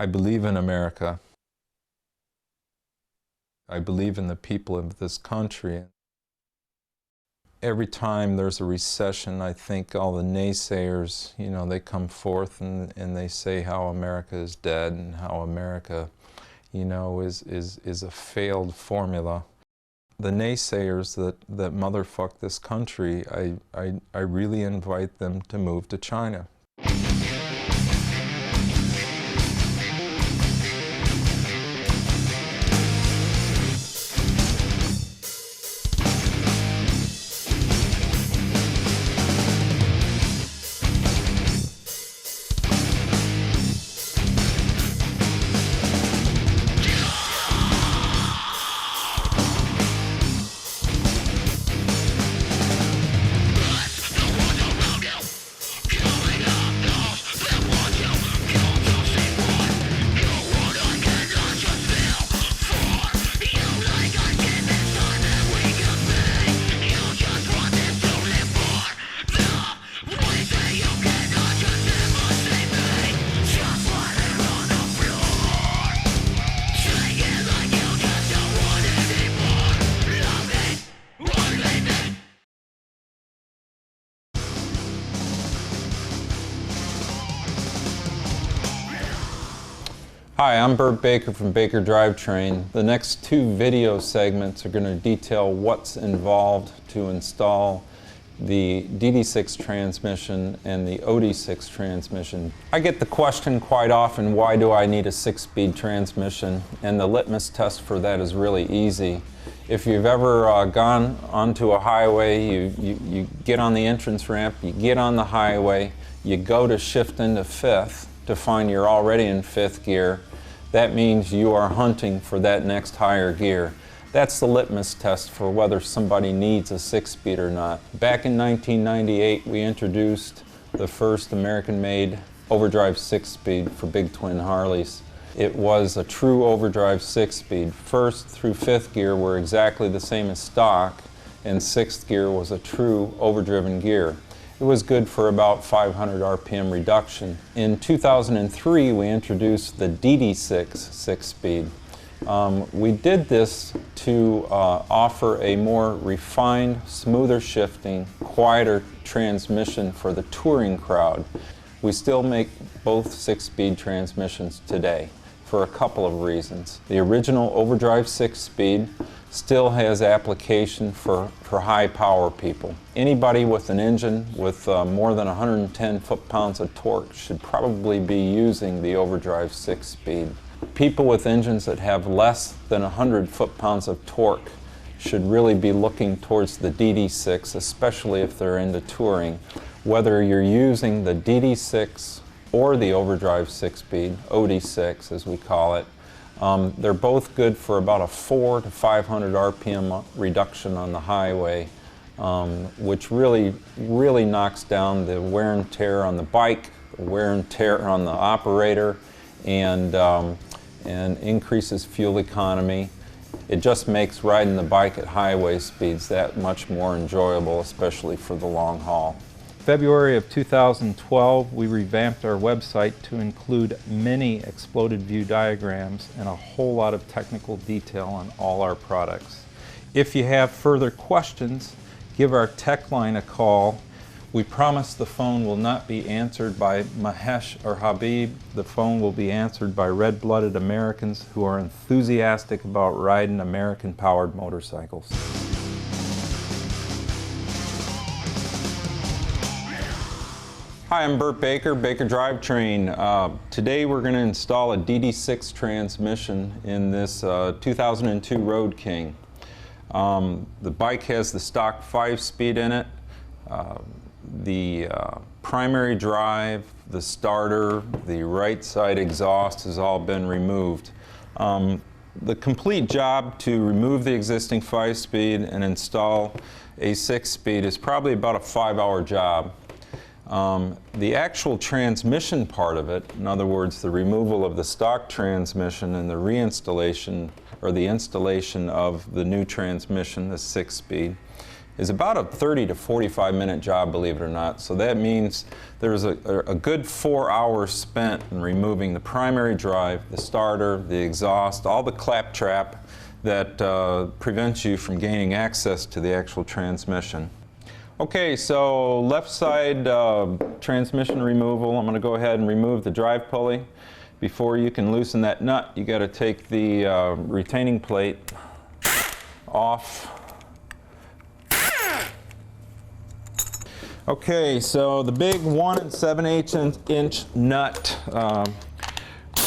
I believe in America. I believe in the people of this country. Every time there's a recession, I think all the naysayers, they come forth and they say how America is dead and how America, is a failed formula. The naysayers that motherfuck this country, I really invite them to move to China. Hi, I'm Bert Baker from Baker Drivetrain. The next two video segments are going to detail what's involved to install the DD6 transmission and the OD6 transmission. I get the question quite often, why do I need a 6-speed transmission? And the litmus test for that is really easy. If you've ever gone onto a highway, you get on the entrance ramp, you get on the highway, you go to shift into 5th to find you're already in 5th gear. That means you are hunting for that next higher gear. That's the litmus test for whether somebody needs a 6-speed or not. Back in 1998, we introduced the first American-made overdrive 6-speed for big twin Harleys. It was a true overdrive 6-speed. 1st through 5th gear were exactly the same as stock, and 6th gear was a true overdriven gear. It was good for about 500 RPM reduction. In 2003, we introduced the DD6 6-speed. We did this to offer a more refined, smoother shifting, quieter transmission for the touring crowd. We still make both 6-speed transmissions today for a couple of reasons. The original overdrive 6-speed still has application for high power people. Anybody with an engine with more than 110 foot-pounds of torque should probably be using the overdrive 6-speed. People with engines that have less than 100 foot-pounds of torque should really be looking towards the DD6, especially if they're into touring. Whether you're using the DD6 or the overdrive 6-speed, OD6 as we call it, they're both good for about a 400 to 500 RPM reduction on the highway, which really knocks down the wear and tear on the bike, the wear and tear on the operator, and increases fuel economy. It just makes riding the bike at highway speeds that much more enjoyable, especially for the long haul. February of 2012, we revamped our website to include many exploded view diagrams and a whole lot of technical detail on all our products. If you have further questions, give our tech line a call. We promise the phone will not be answered by Mahesh or Habib. The phone will be answered by red-blooded Americans who are enthusiastic about riding American-powered motorcycles. Hi, I'm Bert Baker, Baker Drivetrain. Today we're going to install a DD6 transmission in this 2002 Road King. The bike has the stock 5-speed in it. The primary drive, the starter, the right side exhaust has all been removed. The complete job to remove the existing 5-speed and install a 6-speed is probably about a 5-hour job. The actual transmission part of it, in other words, the removal of the stock transmission and the reinstallation or the installation of the new transmission, the 6-speed, is about a 30 to 45 minute job, believe it or not. So that means there's a good 4 hours spent in removing the primary drive, the starter, the exhaust, all the claptrap that prevents you from gaining access to the actual transmission. Okay, so left side transmission removal. I'm going to go ahead and remove the drive pulley. Before you can loosen that nut, you got to take the retaining plate off. Okay, so the big 1 7/8 inch nut.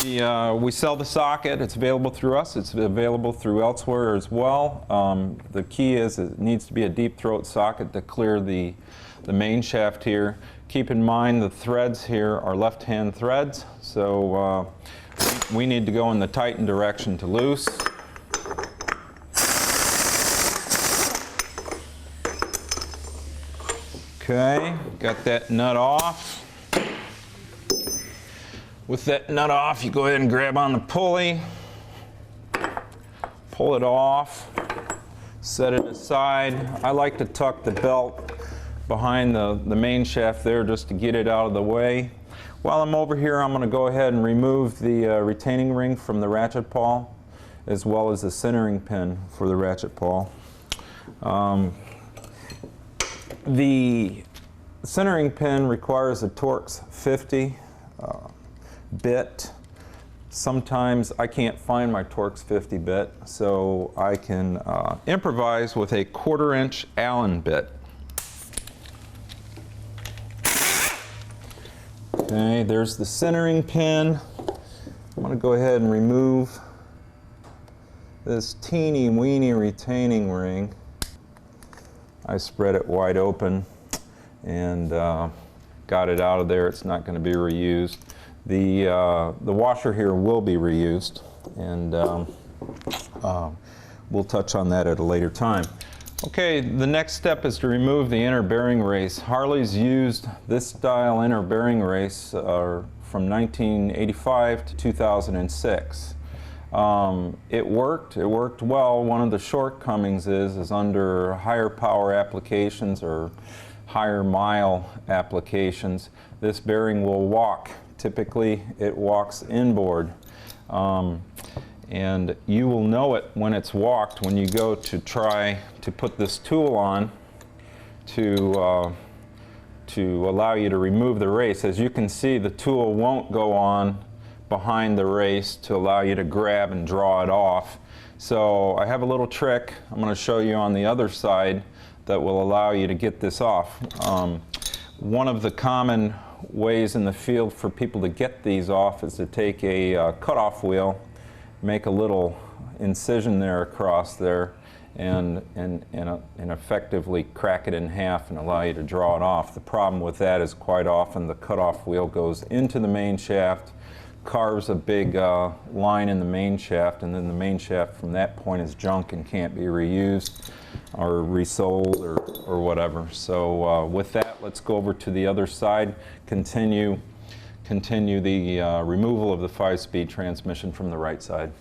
We sell the socket. It's available through us. It's available through elsewhere as well. The key is it needs to be a deep throat socket to clear the main shaft here. Keep in mind the threads here are left-hand threads, so we need to go in the tighten direction to loose. Okay, got that nut off. With that nut off, you go ahead and grab on the pulley, pull it off, set it aside. I like to tuck the belt behind the main shaft there just to get it out of the way. While I'm over here, I'm going to go ahead and remove the retaining ring from the ratchet pawl, as well as the centering pin for the ratchet pawl. The centering pin requires a Torx 50 bit. Sometimes I can't find my Torx 50 bit, so I can improvise with a 1/4 inch Allen bit. Okay, there's the centering pin. I'm going to go ahead and remove this teeny weeny retaining ring. I spread it wide open and got it out of there. It's not going to be reused. The washer here will be reused, and we'll touch on that at a later time. Okay, the next step is to remove the inner bearing race. Harley's used this style inner bearing race from 1985 to 2006. It worked well. One of the shortcomings is under higher power applications or higher mile applications, this bearing will walk. Typically it walks inboard. And you will know it when it's walked when you go to try to put this tool on to allow you to remove the race. As you can see, the tool won't go on behind the race to allow you to grab and draw it off. So I have a little trick I'm going to show you on the other side that will allow you to get this off. One of the common ways in the field for people to get these off is to take a cutoff wheel, make a little incision there across there, and effectively crack it in half and allow you to draw it off. The problem with that is quite often the cutoff wheel goes into the main shaft, carves a big line in the main shaft, and then the main shaft from that point is junk and can't be reused or resold or whatever. So with that, let's go over to the other side, continue the removal of the 5-speed transmission from the right side.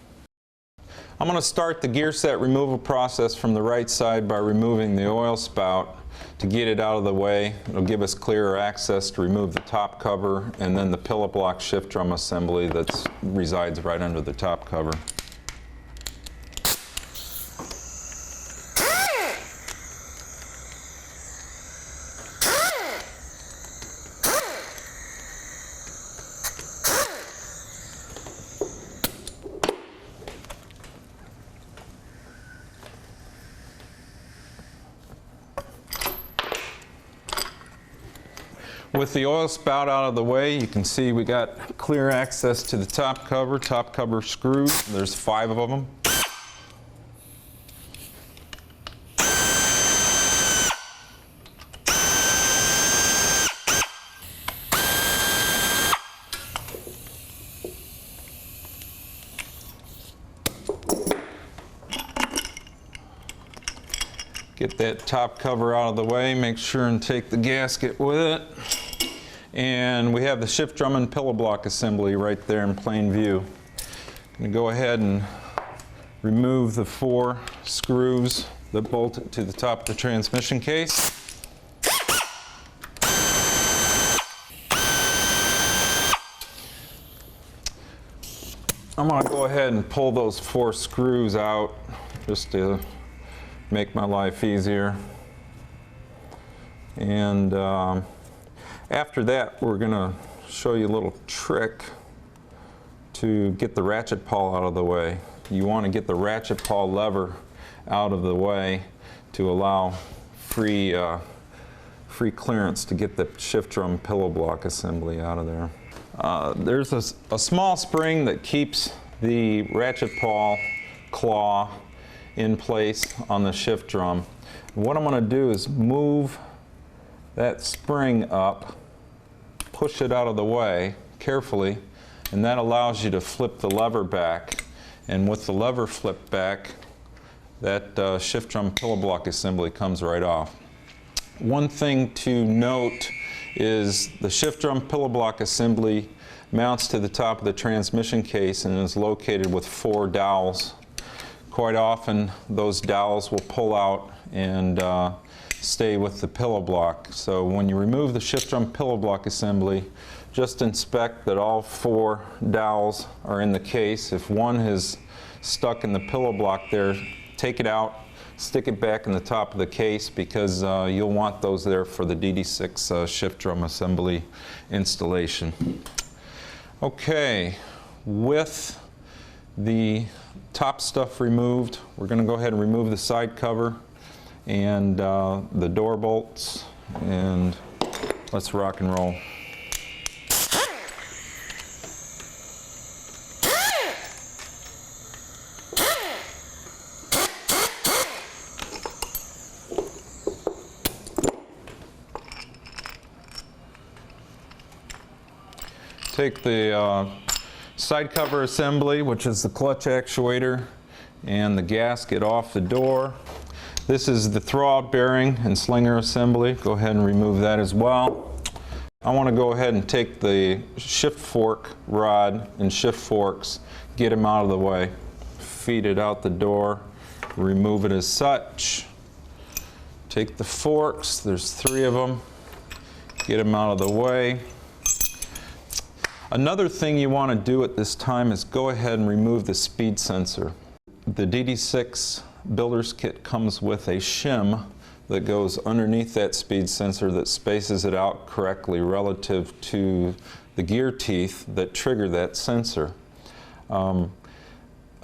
I'm going to start the gear set removal process from the right side by removing the oil spout to get it out of the way. It'll give us clearer access to remove the top cover and then the pillow block shift drum assembly that resides right under the top cover. With the oil spout out of the way, you can see we got clear access to the top cover screws. There's 5 of them. Get that top cover out of the way, make sure and take the gasket with it. And we have the shift drum and pillow block assembly right there in plain view. I'm going to go ahead and remove the 4 screws that bolt it to the top of the transmission case. I'm going to go ahead and pull those 4 screws out just to make my life easier. And after that, we're going to show you a little trick to get the ratchet pawl out of the way. You want to get the ratchet pawl lever out of the way to allow free clearance to get the shift drum pillow block assembly out of there. There's a small spring that keeps the ratchet pawl claw in place on the shift drum. What I'm going to do is move that spring up, push it out of the way carefully, and that allows you to flip the lever back. And with the lever flipped back, that shift drum pillow block assembly comes right off. One thing to note is the shift drum pillow block assembly mounts to the top of the transmission case and is located with 4 dowels. Quite often those dowels will pull out and stay with the pillow block. So when you remove the shift drum pillow block assembly, just inspect that all 4 dowels are in the case. If one is stuck in the pillow block there, take it out, stick it back in the top of the case, because you'll want those there for the DD6 shift drum assembly installation. Okay, with the top stuff removed, we're going to go ahead and remove the side cover and the door bolts, and let's rock and roll. Take the side cover assembly, which is the clutch actuator and the gasket, off the door. This is the throwout bearing and slinger assembly. Go ahead and remove that as well. I want to go ahead and take the shift fork rod and shift forks, get them out of the way. Feed it out the door, remove it as such. Take the forks, there's 3 of them, get them out of the way. Another thing you want to do at this time is go ahead and remove the speed sensor. The DD6 builder's kit comes with a shim that goes underneath that speed sensor that spaces it out correctly relative to the gear teeth that trigger that sensor. A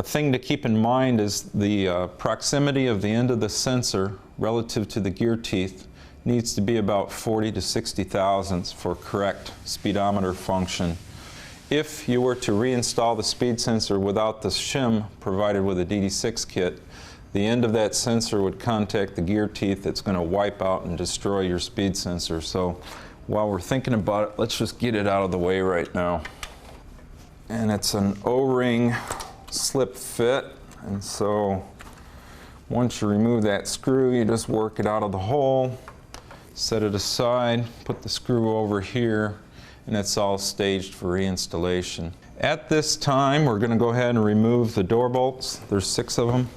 thing to keep in mind is the proximity of the end of the sensor relative to the gear teeth needs to be about 40 to 60 thousandths for correct speedometer function. If you were to reinstall the speed sensor without the shim provided with a DD6 kit, the end of that sensor would contact the gear teeth that's going to wipe out and destroy your speed sensor. So while we're thinking about it, let's just get it out of the way right now. And it's an O-ring slip fit, and so once you remove that screw, you just work it out of the hole, set it aside, put the screw over here, and it's all staged for reinstallation. At this time, we're going to go ahead and remove the door bolts. There's 6 of them.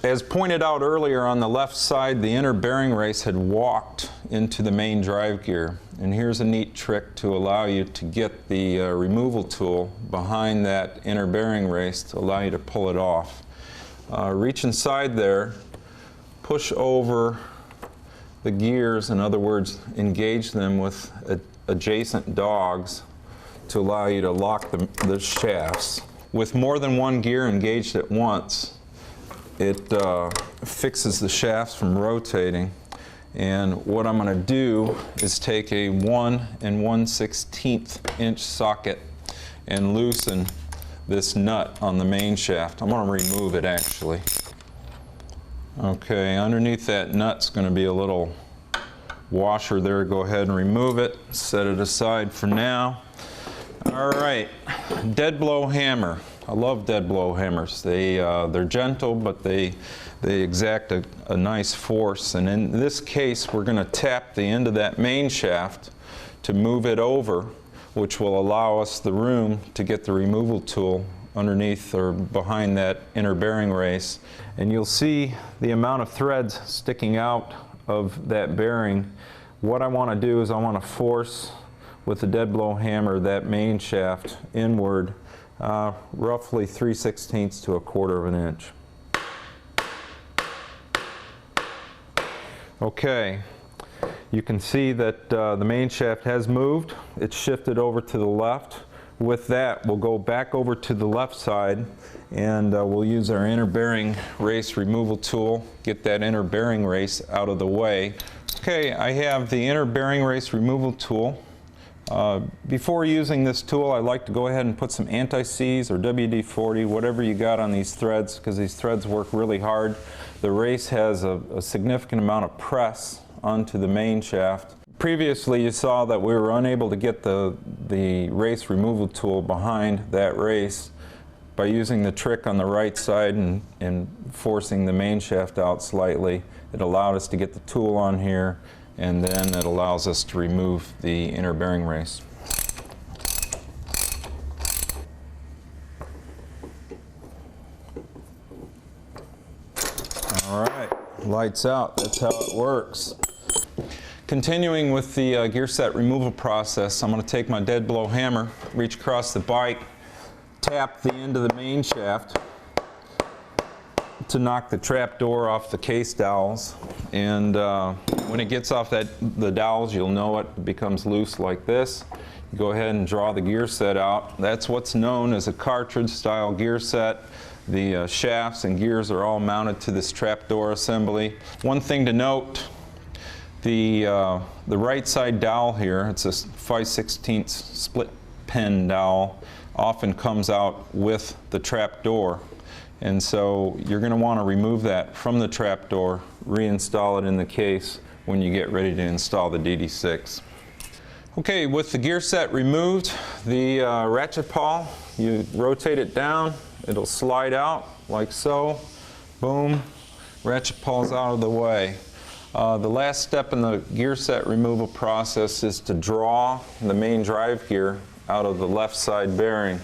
As pointed out earlier, on the left side, the inner bearing race had walked into the main drive gear. And here's a neat trick to allow you to get the removal tool behind that inner bearing race to allow you to pull it off. Reach inside there, push over the gears, in other words, engage them with adjacent dogs to allow you to lock the shafts. With more than one gear engaged at once, it fixes the shafts from rotating. And what I'm going to do is take a 1 1/16 inch socket and loosen this nut on the main shaft. I'm going to remove it actually. Okay, underneath that nut's going to be a little washer there. Go ahead and remove it, set it aside for now. All right, dead blow hammer. I love dead blow hammers. They're gentle, but they exact a nice force. And in this case, we're going to tap the end of that main shaft to move it over, which will allow us the room to get the removal tool underneath or behind that inner bearing race. And you'll see the amount of threads sticking out of that bearing. What I want to do is I want to force with the dead blow hammer that main shaft inward, roughly 3/16 to 1/4 of an inch. Okay, you can see that the main shaft has moved. It's shifted over to the left. With that, we'll go back over to the left side, and we'll use our inner bearing race removal tool, get that inner bearing race out of the way. Okay, I have the inner bearing race removal tool. Before using this tool, I like to go ahead and put some anti-seize or WD-40, whatever you got on these threads, because these threads work really hard. The race has a significant amount of press onto the main shaft. Previously, you saw that we were unable to get the race removal tool behind that race by using the trick on the right side and forcing the main shaft out slightly. It allowed us to get the tool on here, and then it allows us to remove the inner bearing race. All right, lights out. That's how it works. Continuing with the gear set removal process, I'm going to take my dead blow hammer, reach across the bike, tap the end of the main shaft to knock the trap door off the case dowels. And when it gets off the dowels, you'll know it becomes loose like this. You go ahead and draw the gear set out. That's what's known as a cartridge style gear set. The shafts and gears are all mounted to this trap door assembly. One thing to note, the right side dowel here, it's a 5/16 split pen dowel, often comes out with the trap door. And so you're going to want to remove that from the trap door, reinstall it in the case when you get ready to install the DD6. Okay, with the gear set removed, the ratchet pawl, you rotate it down, it'll slide out like so. Boom, ratchet pawl's out of the way. The last step in the gear set removal process is to draw the main drive gear out of the left side bearing.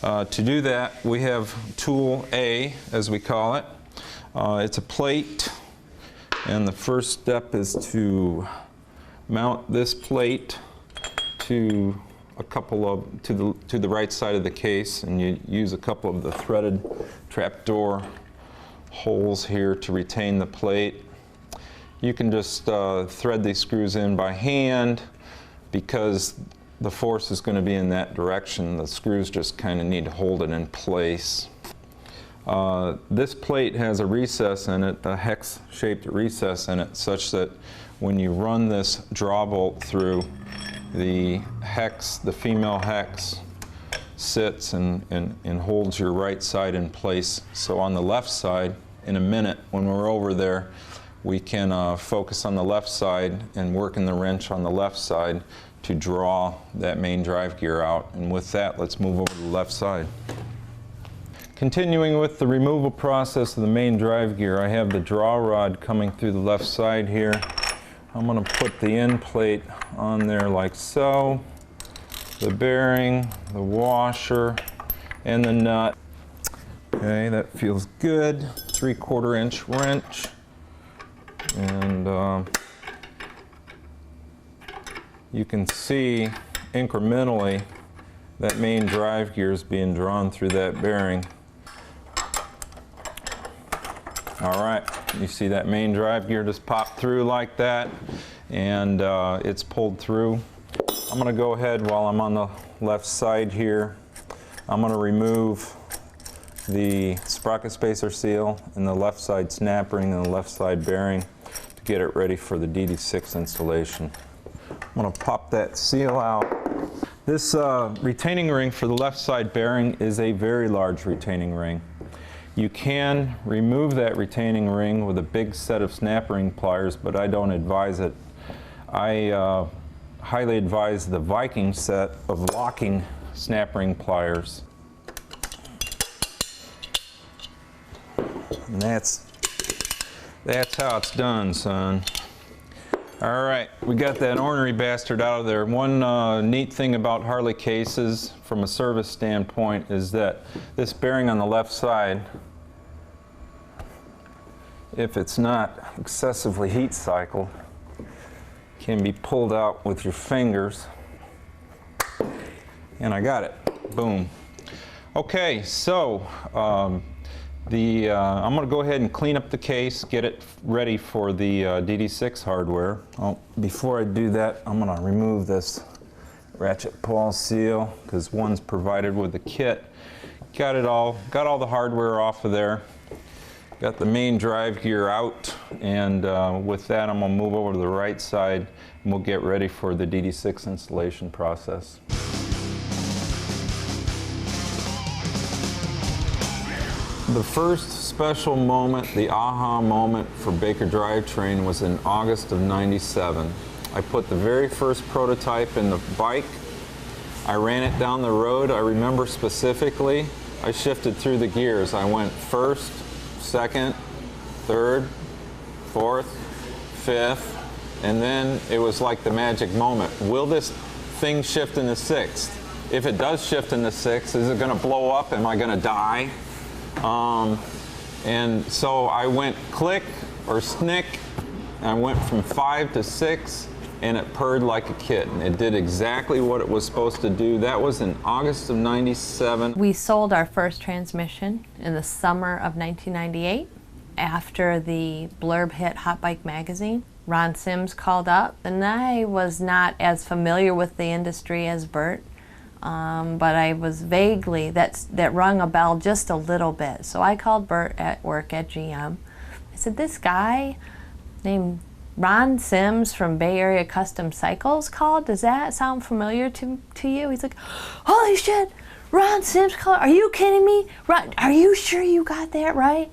To do that, we have tool A, as we call it. It's a plate, and the first step is to mount this plate to the right side of the case, and you use a couple of the threaded trapdoor holes here to retain the plate. You can just thread these screws in by hand because the force is going to be in that direction. The screws just kind of need to hold it in place. This plate has a recess in it, a hex-shaped recess in it, such that when you run this draw bolt through, the hex, the female hex, sits and holds your right side in place. So on the left side, in a minute, when we're over there, we can focus on the left side and work in the wrench on the left side to draw that main drive gear out. And with that, let's move over to the left side. Continuing with the removal process of the main drive gear, I have the draw rod coming through the left side here. I'm going to put the end plate on there like so, the bearing, the washer, and the nut. Okay, that feels good. 3/4 inch wrench. And you can see incrementally that main drive gear is being drawn through that bearing. All right, you see that main drive gear just pop through like that, and it's pulled through. I'm going to go ahead while I'm on the left side here. I'm going to remove the sprocket spacer seal and the left side snap ring and the left side bearing to get it ready for the DD6 installation. I'm going to pop that seal out. This retaining ring for the left side bearing is a very large retaining ring. You can remove that retaining ring with a big set of snap ring pliers, but I don't advise it. I highly advise the Viking set of locking snap ring pliers. And that's how it's done, son. All right, we got that ornery bastard out of there. One neat thing about Harley cases from a service standpoint is that this bearing on the left side, if it's not excessively heat cycled, can be pulled out with your fingers. And I got it. Boom. Okay, so I'm going to go ahead and clean up the case, get it ready for the DD6 hardware. Oh, before I do that, I'm going to remove this ratchet pawl seal because one's provided with the kit. Got all the hardware off of there. Got the main drive gear out, and with that I'm going to move over to the right side and we'll get ready for the DD6 installation process. The first special moment, the aha moment for Baker Drivetrain was in August of '97. I put the very first prototype in the bike. I ran it down the road. I remember specifically, I shifted through the gears. I went first, second, third, fourth, fifth, and then it was like the magic moment. Will this thing shift in the sixth? If it does shift in the sixth, is it going to blow up? Am I going to die? And so I went click or snick. I went from 5 to 6, and it purred like a kitten. It did exactly what it was supposed to do. That was in August of '97. We sold our first transmission in the summer of 1998 after the blurb hit Hot Bike magazine. Ron Sims called up, and I was not as familiar with the industry as Bert. But I was vaguely, that rung a bell just a little bit. So I called Bert at work at GM. I said, this guy named Ron Sims from Bay Area Custom Cycles called. Does that sound familiar to you? He's like, holy shit, Ron Sims called. Are you kidding me? Ron, are you sure you got that right?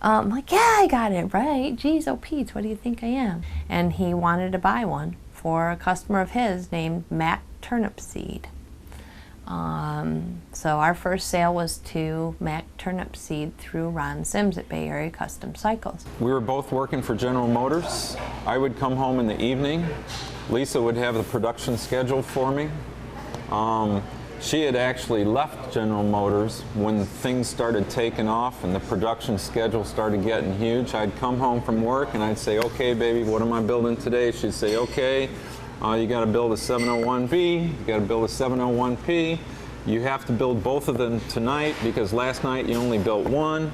I'm like, yeah, I got it right. Geez, oh Pete, what do you think I am? And he wanted to buy one for a customer of his named Matt Turnipseed. So our first sale was to Matt Turnipseed through Ron Sims at Bay Area Custom Cycles. We were both working for General Motors. I would come home in the evening. Lisa would have the production schedule for me. She had actually left General Motors when things started taking off and the production schedule started getting huge. I'd come home from work and I'd say, okay baby, what am I building today? She'd say, okay, you got to build a 701V, you got to build a 701P. You have to build both of them tonight because last night you only built one.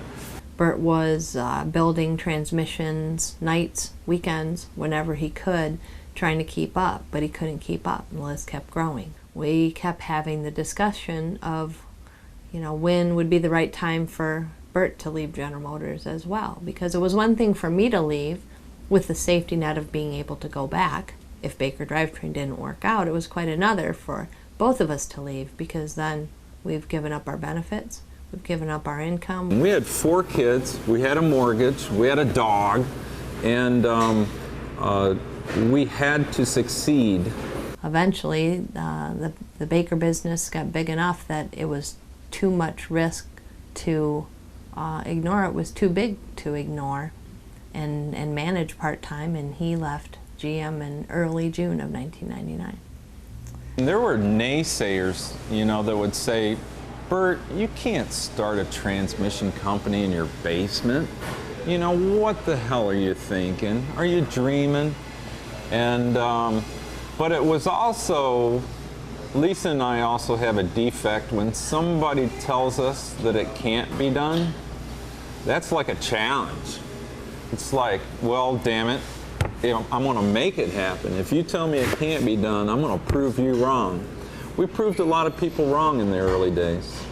Bert was building transmissions nights, weekends, whenever he could, trying to keep up, but he couldn't keep up. The list kept growing. We kept having the discussion of, when would be the right time for Bert to leave General Motors as well, because it was one thing for me to leave with the safety net of being able to go back. If Baker Drivetrain didn't work out, it was quite another for both of us to leave, because then we've given up our benefits, we've given up our income. We had 4 kids, we had a mortgage, we had a dog, and we had to succeed. Eventually, the Baker business got big enough that it was too much risk to ignore. It was too big to ignore and manage part-time, and he left GM in early June of 1999. There were naysayers, that would say, Bert, you can't start a transmission company in your basement. What the hell are you thinking? Are you dreaming? And but it was also, Lisa and I also have a defect. When somebody tells us that it can't be done, that's like a challenge. It's like, well, damn it, I'm going to make it happen. If you tell me it can't be done, I'm going to prove you wrong. We proved a lot of people wrong in the early days.